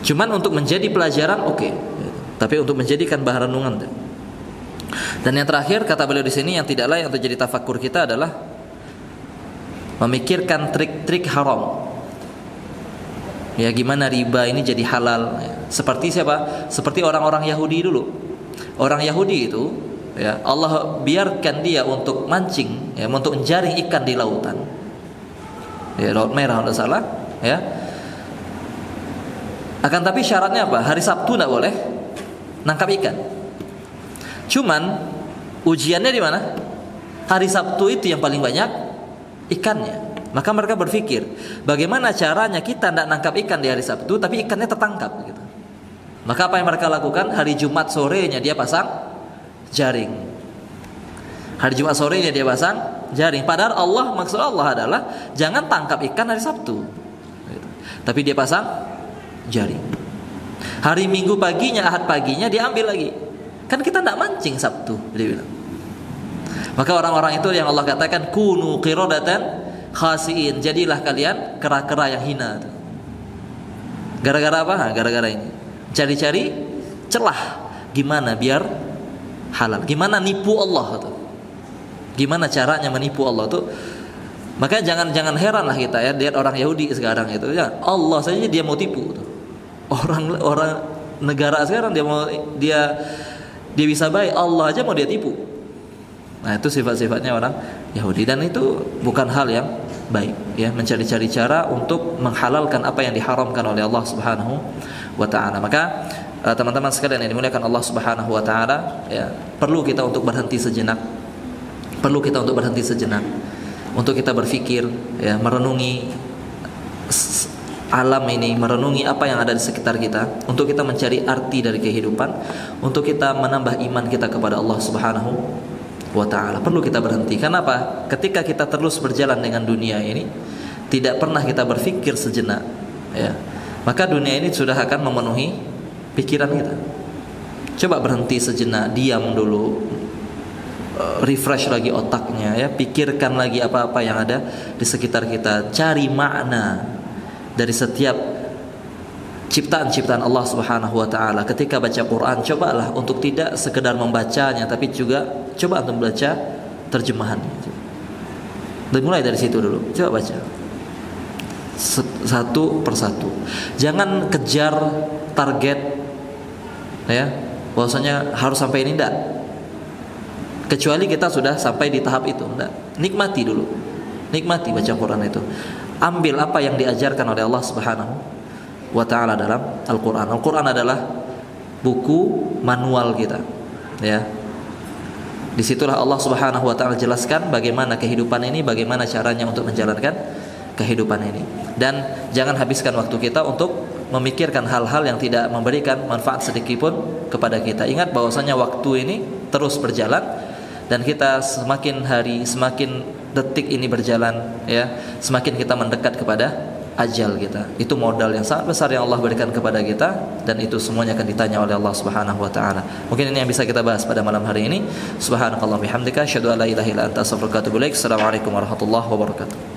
Cuman untuk menjadi pelajaran oke. Tapi untuk menjadikan bahan renungan. Dan yang terakhir kata beliau di sini, yang tidak lain untuk jadi tafakkur kita adalah memikirkan trik-trik haram. Ya, gimana riba ini jadi halal? Ya. Seperti siapa? Seperti orang-orang Yahudi dulu. Orang Yahudi itu, ya, Allah biarkan dia untuk mancing, ya, untuk menjaring ikan di lautan. Ya, laut merah kalau salah, ya. Akan tapi syaratnya apa? Hari Sabtu tidak boleh nangkap ikan. Cuman ujiannya di mana? Hari Sabtu itu yang paling banyak ikannya. Maka mereka berpikir, bagaimana caranya kita tidak nangkap ikan di hari Sabtu tapi ikannya tertangkap gitu. Maka apa yang mereka lakukan? Hari Jumat sorenya dia pasang jaring. Hari Jumat sorenya dia pasang jaring. Padahal maksud Allah adalah jangan tangkap ikan hari Sabtu gitu. Tapi dia pasang jaring. Hari Minggu paginya, Ahad paginya dia ambil lagi. Kan kita tidak mancing Sabtu, dia bilang. Maka orang-orang itu yang Allah katakan kunu qiradatan khasiin, jadilah kalian kera-kera yang hina. Gara-gara apa? Gara-gara ini. Cari-cari celah gimana biar halal. Gimana nipu Allah tuh. Gimana caranya menipu Allah tuh. Maka jangan heran lah kita ya lihat orang Yahudi sekarang itu ya. Allah saja dia mau tipu tuh. Orang negara sekarang dia bisa baik, Allah aja mau dia tipu. Nah, itu sifat-sifatnya orang Yahudi dan itu bukan hal yang baik ya, mencari-cari cara untuk menghalalkan apa yang diharamkan oleh Allah Subhanahu wa taala. Maka teman-teman sekalian yang dimuliakan Allah Subhanahu wa taala, ya, perlu kita untuk berhenti sejenak. Untuk kita berpikir, ya, merenungi alam ini, merenungi apa yang ada di sekitar kita, untuk kita mencari arti dari kehidupan, untuk kita menambah iman kita kepada Allah Subhanahu wa ta'ala. Perlu kita berhenti. Kenapa? Ketika kita terus berjalan dengan dunia ini, tidak pernah kita berpikir sejenak, ya, maka dunia ini sudah akan memenuhi pikiran kita. Coba berhenti sejenak, diam dulu, refresh lagi otaknya, ya, pikirkan lagi apa-apa yang ada di sekitar kita, cari makna dari setiap ciptaan-ciptaan Allah Subhanahu wa taala. Ketika baca Quran, cobalah untuk tidak sekedar membacanya, tapi juga coba untuk membaca terjemahannya. Dan mulai dari situ dulu, coba baca satu persatu. Jangan kejar target, ya, bahwasanya harus sampai ini, enggak. Kecuali kita sudah sampai di tahap itu, enggak. Nikmati dulu. Nikmati baca Quran itu. Ambil apa yang diajarkan oleh Allah Subhanahu wa ta'ala dalam Al-Quran. Al-Quran adalah buku manual kita, ya. Disitulah Allah Subhanahu wa ta'ala jelaskan bagaimana kehidupan ini, bagaimana caranya untuk menjalankan kehidupan ini. Dan jangan habiskan waktu kita untuk memikirkan hal-hal yang tidak memberikan manfaat sedikit pun kepada kita. Ingat bahwasanya waktu ini terus berjalan, dan kita semakin hari, semakin detik ini berjalan, ya, semakin kita mendekat kepada ajal kita. Itu modal yang sangat besar yang Allah berikan kepada kita, dan itu semuanya akan ditanya oleh Allah Subhanahu wa taala. Mungkin ini yang bisa kita bahas pada malam hari ini. Subhanakallah bihamdika asyhadu an la ilaha illa anta astaghfiruka wa atubu ilaik. Assalamualaikum warahmatullahi wabarakatuh.